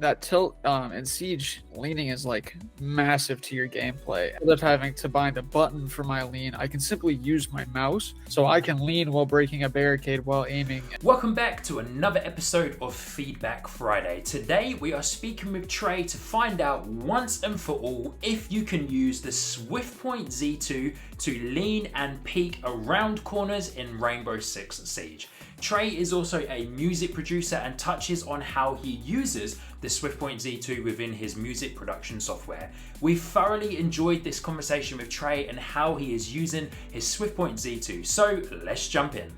that tilt in Siege, leaning is like massive to your gameplay. Instead of having to bind a button for my lean, I can simply use my mouse, so I can lean while breaking a barricade while aiming. Welcome back to another episode of Feedback Friday. Today we are speaking with Trey to find out once and for all if you can use the SwiftPoint Z2 to lean and peek around corners in Rainbow Six Siege. Trey is also a music producer and touches on how he uses the SwiftPoint Z2 within his music production software. We thoroughly enjoyed this conversation with Trey and how he is using his SwiftPoint Z2. So let's jump in.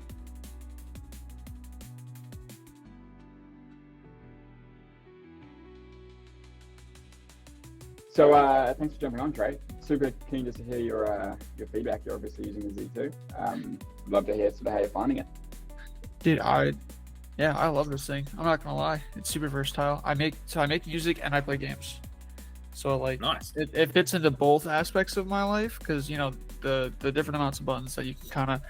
So thanks for jumping on, Trey. Super keen just to hear your feedback. You're obviously using the Z2. Love to hear sort of how you're finding it. Dude, I love this thing. I'm not gonna lie, it's super versatile. I make music and I play games, so like Nice. it fits into both aspects of my life because the different amounts of buttons that you can kind of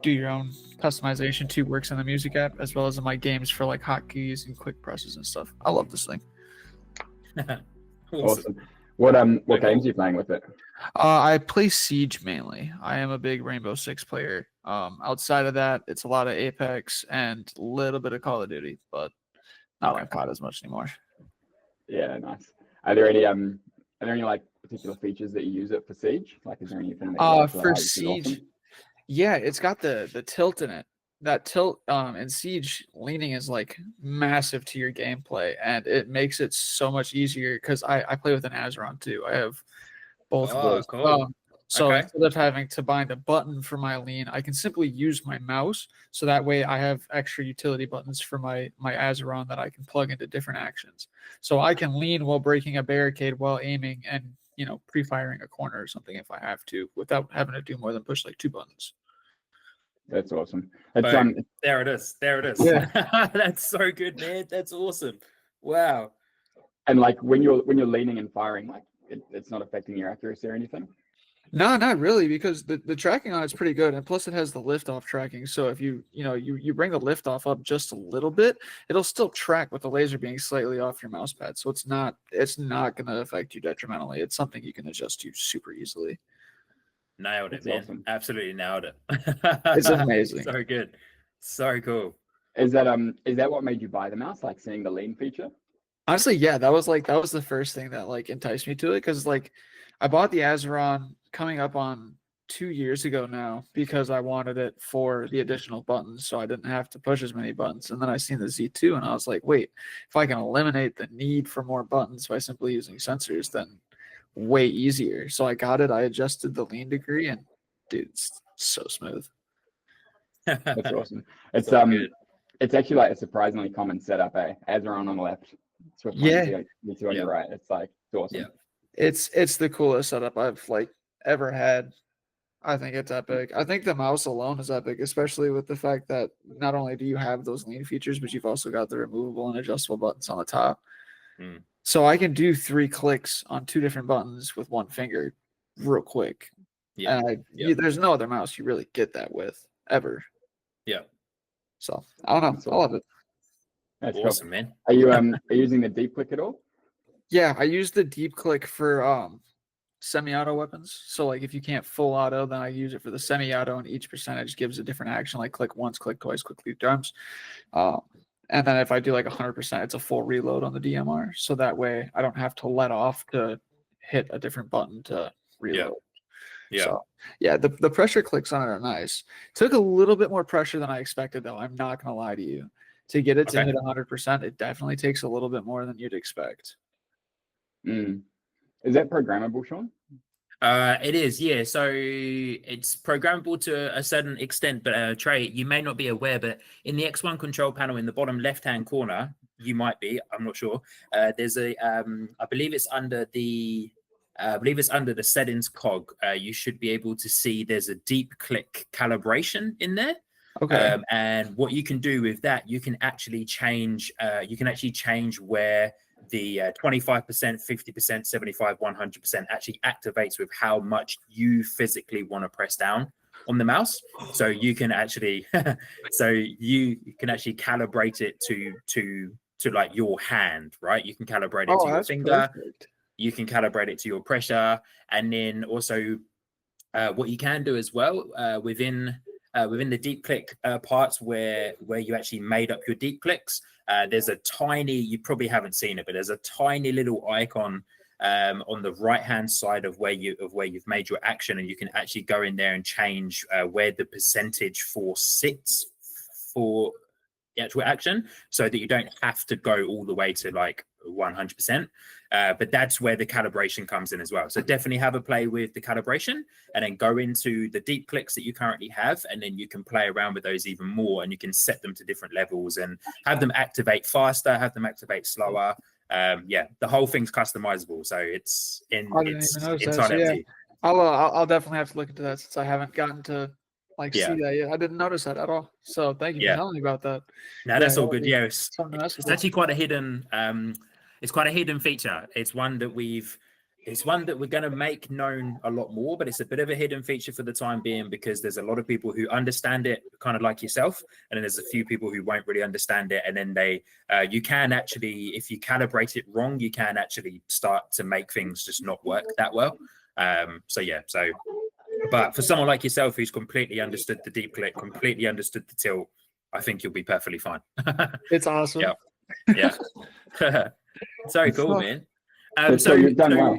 do your own customization to works in the music app as well as in my games for like hotkeys and quick presses and stuff. I love this thing. Awesome. What games are you playing with it? I play Siege mainly. I am a big Rainbow Six player. Outside of that, it's a lot of Apex and a little bit of Call of Duty, but not on COD as much anymore. Yeah, nice. Are there any like particular features that you use it for Siege? Like, is there anything that you like For this is Siege, awesome? yeah, it's got the tilt in it. That tilt in Siege, leaning is like massive to your gameplay, and it makes it so much easier because I play with an Azeron too. I have both of those. Cool. So Okay. instead of having to bind a button for my lean, I can simply use my mouse. So that way I have extra utility buttons for my Azeron that I can plug into different actions. So I can lean while breaking a barricade while aiming and pre-firing a corner or something if I have to, without having to do more than push like two buttons. That's awesome. It's There it is. Yeah. That's so good, man. That's awesome. Wow. and like when you're leaning and firing, like it's not affecting your accuracy or anything. No, not really, because the tracking on it's pretty good, and plus it has the liftoff tracking. So if you bring the liftoff up just a little bit, it'll still track with the laser being slightly off your mouse pad. So it's not going to affect you detrimentally. It's something you can adjust to super easily. Nailed it, That's man. awesome. Absolutely nailed it. It's amazing. So good. So cool. Is that what made you buy the mouse? Like seeing the lean feature? Honestly, yeah, that was the first thing that like enticed me to it, because like I bought the Azeron coming up on 2 years ago now because I wanted it for the additional buttons, so I didn't have to push as many buttons. And then I seen the Z2 and I was like, wait, if I can eliminate the need for more buttons by simply using sensors, then way easier. So I got it. I adjusted the lean degree, and dude, it's so smooth. That's awesome. It's So good. it's actually like a surprisingly common setup. Azeron on the left, SwiftPoint Yeah. Z2 on your right. It's awesome. Yeah. It's the coolest setup I've like ever had. I think it's epic. I think the mouse alone is epic, especially with the fact that not only do you have those lean features, but you've also got the removable and adjustable buttons on the top. Mm. So I can do 3 clicks on 2 different buttons with one finger real quick. Yeah. And Yeah. there's no other mouse you really get that with ever. Yeah. So I don't know. That's I love it. That's Awesome, cool. man. Are you using the deep click at all? Yeah, I use the deep click for semi-auto weapons. So like if you can't full auto, then I use it for the semi-auto, and each percentage gives a different action, like click once, click twice, click 3 times. And then if I do like 100%, it's a full reload on the DMR. So that way I don't have to let off to hit a different button to reload. Yeah. So yeah, the pressure clicks on it are nice. Took a little bit more pressure than I expected, though. I'm not gonna lie to you. To get it to hit 100%, it definitely takes a little bit more than you'd expect. Is that programmable, Sean? It is, yeah. So it's programmable to a certain extent, but Trey, you may not be aware, but in the X1 control panel in the bottom left-hand corner, you might be, I'm not sure. There's a, I believe it's under the settings cog. You should be able to see there's a deep click calibration in there. Okay. And what you can do with that, you can actually change where the 25%, 50%, 75, 100% actually activates with how much you physically want to press down on the mouse. So you can actually, calibrate it to to like your hand, right? You can calibrate it Oh, to your that's finger. perfect. You can calibrate it to your pressure, and then also what you can do as well within the deep click parts where you actually made up your deep clicks. There's a tiny, you probably haven't seen it, but there's a tiny little icon on the right hand side of where you've made your action, and you can actually go in there and change where the percentage force sits for the actual action, so that you don't have to go all the way to like 100%. But that's where the calibration comes in as well. So definitely have a play with the calibration, and then go into the deep clicks that you currently have, and then you can play around with those even more, and you can set them to different levels and have them activate faster, have them activate slower. The whole thing's customizable, so it's I didn't even notice that. entirely So up yeah, to you. I'll definitely have to look into that since I haven't gotten to like Yeah. see that yet. I didn't notice that at all. So thank you for Yeah. telling me about that. No, that's all that'll good. be Yeah, it's something else. actually quite a hidden it's quite a hidden feature. It's one that we're going to make known a lot more, but it's a bit of a hidden feature for the time being, because there's a lot of people who understand it kind of like yourself, and then there's a few people who won't really understand it, and then they you can actually, if you calibrate it wrong, you can actually start to make things just not work that well. But for someone like yourself who's completely understood the deep click, completely understood the tilt, I think you'll be perfectly fine. It's awesome. Yeah. So cool, man. So you've done well.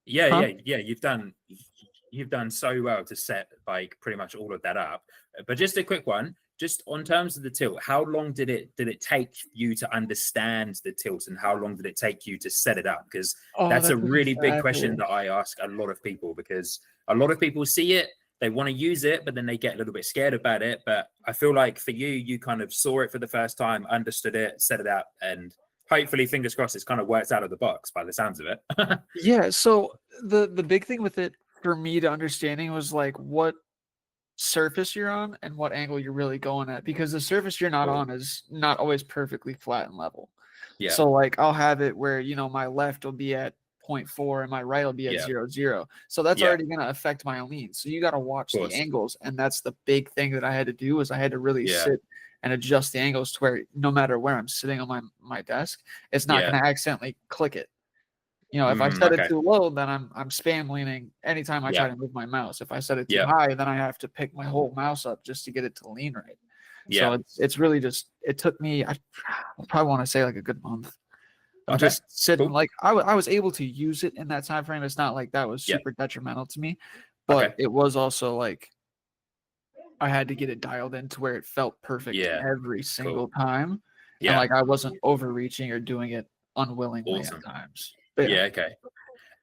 Huh? Yeah. You've done so well to set like pretty much all of that up. But just a quick one, just on terms of the tilt, how long did it take you to understand the tilt, and how long did it take you to set it up? Because that's a really big question that I ask a lot of people, because a lot of people see it, they want to use it, but then they get a little bit scared about it. But I feel like for you kind of saw it for the first time, understood it, set it up, and hopefully, fingers crossed, it's kind of worked out of the box by the sounds of it. Yeah. So the big thing with it for me to understanding was like what surface you're on and what angle you're really going at, because the surface you're not Cool. on is not always perfectly flat and level. Yeah. So like I'll have it where my left will be at 0.4 and my right will be at Yeah. 0.0. So that's Yeah. already going to affect my lean. So you got to watch the course. angles, and that's the big thing that I had to do, is I had to really Yeah. sit and adjust the angles to where no matter where I'm sitting on my desk, it's not Yeah. going to accidentally click it. If I set okay. it too low, then I'm spam leaning anytime I Yeah. try to move my mouse. If I set it too Yeah. high, then I have to pick my whole mouse up just to get it to lean right. Yeah. So it's really just, it took me, I probably want to say like a good month. I'm Okay. just sitting, Cool. like I was able to use it in that time frame. It's not like that was Yeah. super detrimental to me, but Okay. it was also like I had to get it dialed in to where it felt perfect Yeah. every single time. And Yeah. like I wasn't overreaching or doing it unwillingly Awesome. at times. But Yeah. Okay.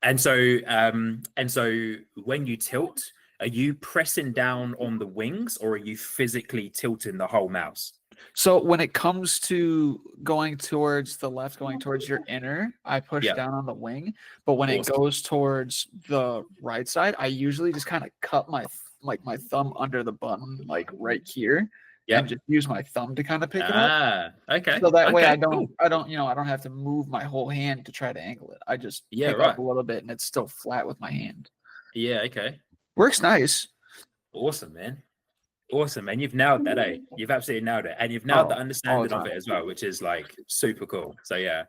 And so when you tilt, are you pressing down on the wings, or are you physically tilting the whole mouse? So when it comes to going towards the left, going towards your inner, I push Yeah. down on the wing. But when Awesome. it goes towards the right side, I usually just kind of cut my thumb under the button, like right here, Yeah. and just use my thumb to kind of pick it up. Okay. So that way Okay, I don't cool. I don't have to move my whole hand to try to angle it. I just Yeah, pick right. up a little bit and it's still flat with my hand. Yeah. Okay. Works nice. Awesome, man. Awesome, man. You've nailed that, eh? You've absolutely nailed it. And you've nailed the all the understanding of time. it as well, which is like super cool. So yeah.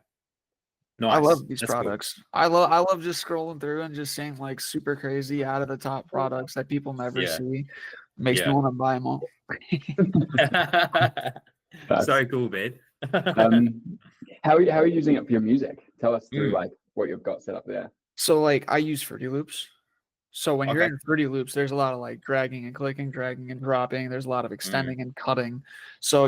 I Nice. love these That's cool. products. I love just scrolling through and just seeing like super crazy out of the top products that people never Yeah. see. Makes Yeah. me want to buy them all. So cool, man. How are you using it for your music? Tell us through Mm. like what you've got set up there. So like I use Fruity Loops. So when you're Okay. in Fruity Loops, there's a lot of like dragging and clicking, dragging and dropping. There's a lot of Mm. extending and cutting. So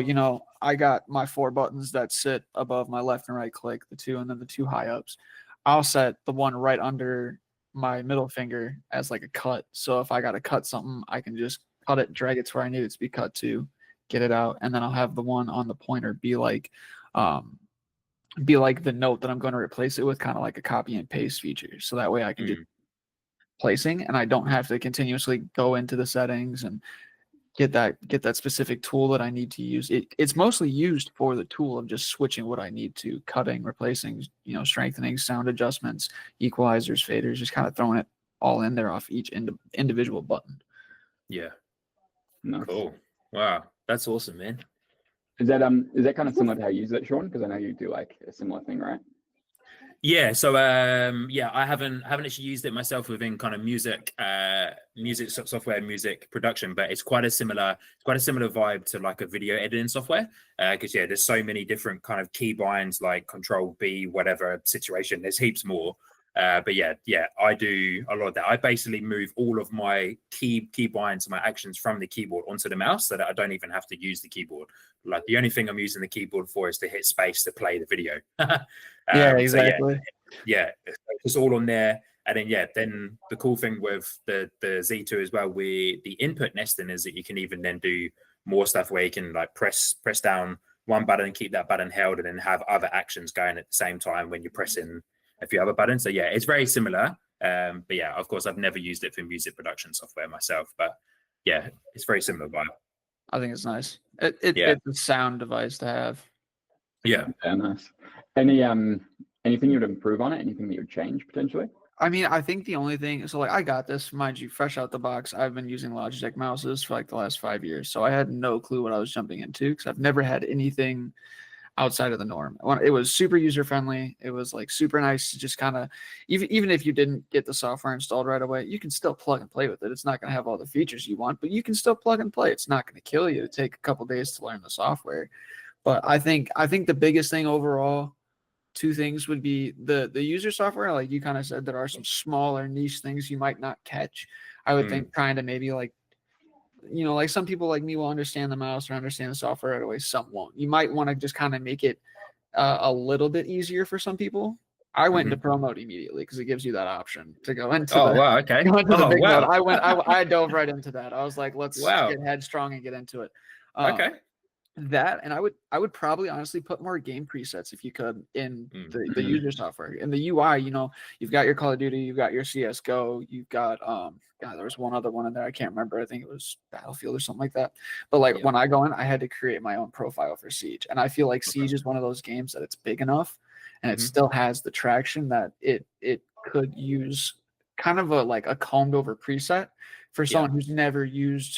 I got my 4 buttons that sit above my left and right click, the 2, and then the 2 high ups. I'll set the one right under my middle finger as like a cut. So if I got to cut something, I can just cut it, drag it to where I need it to be cut to, get it out, and then I'll have the one on the pointer be like the note that I'm going to replace it with, kind of like a copy and paste feature. So that way I can just placing, and I don't have to continuously go into the settings and get that specific tool that I need to use. It's mostly used for the tool of just switching what I need to, cutting, replacing, strengthening, sound adjustments, equalizers, faders, just kind of throwing it all in there off each individual button. Yeah. Nice. Cool. Wow. That's awesome, man. Is that kind of similar to how you use it, Sean? Because I know you do like a similar thing, right? Yeah, so yeah, I haven't actually used it myself within kind of music software, music production, but it's quite a similar vibe to like a video editing software. Because yeah, there's so many different kind of key binds like Control B, whatever situation. There's heaps more. But yeah, I do a lot of that. I basically move all of my key binds, my actions from the keyboard onto the mouse, so that I don't even have to use the keyboard. Like the only thing I'm using the keyboard for is to hit space to play the video. Yeah, exactly. So yeah, it's all on there. And then then the cool thing with the Z2 as well, the input nesting is that you can even then do more stuff where you can like press down one button, keep that button held, and then have other actions going at the same time when you're pressing a few other buttons. So yeah, it's very similar. But yeah, of course, I've never used it for music production software myself. But yeah, it's very similar vibe. I think it's nice. It's a sound device to have. Yeah. Nice. Anything you would improve on it? Anything that you would change potentially? I mean, I think the only thing, so like I got this, mind you, fresh out the box. I've been using Logitech mouses for like the last 5 years. So I had no clue what I was jumping into because I've never had anything outside of the norm. It was super user friendly. It was like super nice to just kind of, even if you didn't get the software installed right away, you can still plug and play with it. It's not going to have all the features you want, but you can still plug and play. It's not going to kill you to take a couple days to learn the software. But I think the biggest thing overall, two things would be the user software. Like you kind of said, there are some smaller niche things you might not catch. I would think trying to maybe like, like some people like me will understand the mouse or understand the software right away. Some won't. You might want to just kind of make it a little bit easier for some people. I went into pro mode immediately because it gives you that option to go into. Wow, okay. Go into the big mode. I dove right into that. I was like, let's get headstrong and get into it. Okay. That, and I would probably honestly put more game presets if you could in the user software. In the UI, you've got your Call of Duty, you've got your CSGO, you've got there was one other one in there, I can't remember. I think it was Battlefield or something like that. But like when I go in, I had to create my own profile for Siege. And I feel like Siege is one of those games that it's big enough and it still has the traction that it could use kind of a combed over preset for someone who's never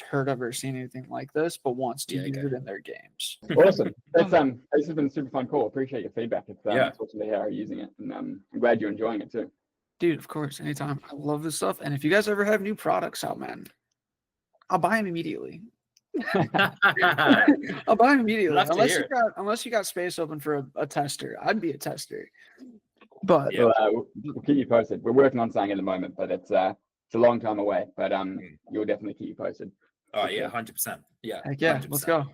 heard of or seen anything like this, but wants to use it in their games. Awesome. This has been a super fun call. Appreciate your feedback. It's awesome to hear how you're using it, and I'm glad you're enjoying it too. Dude, of course, anytime. I love this stuff, and if you guys ever have new products out, man, I'll buy them immediately. I'll buy them immediately. Unless you got space open for a tester, I'd be a tester. But we'll keep you posted. We're working on something at the moment, but it's a long time away. But you'll definitely keep you posted. Oh yeah, 100%. Yeah. Heck yeah, 100%. let's go.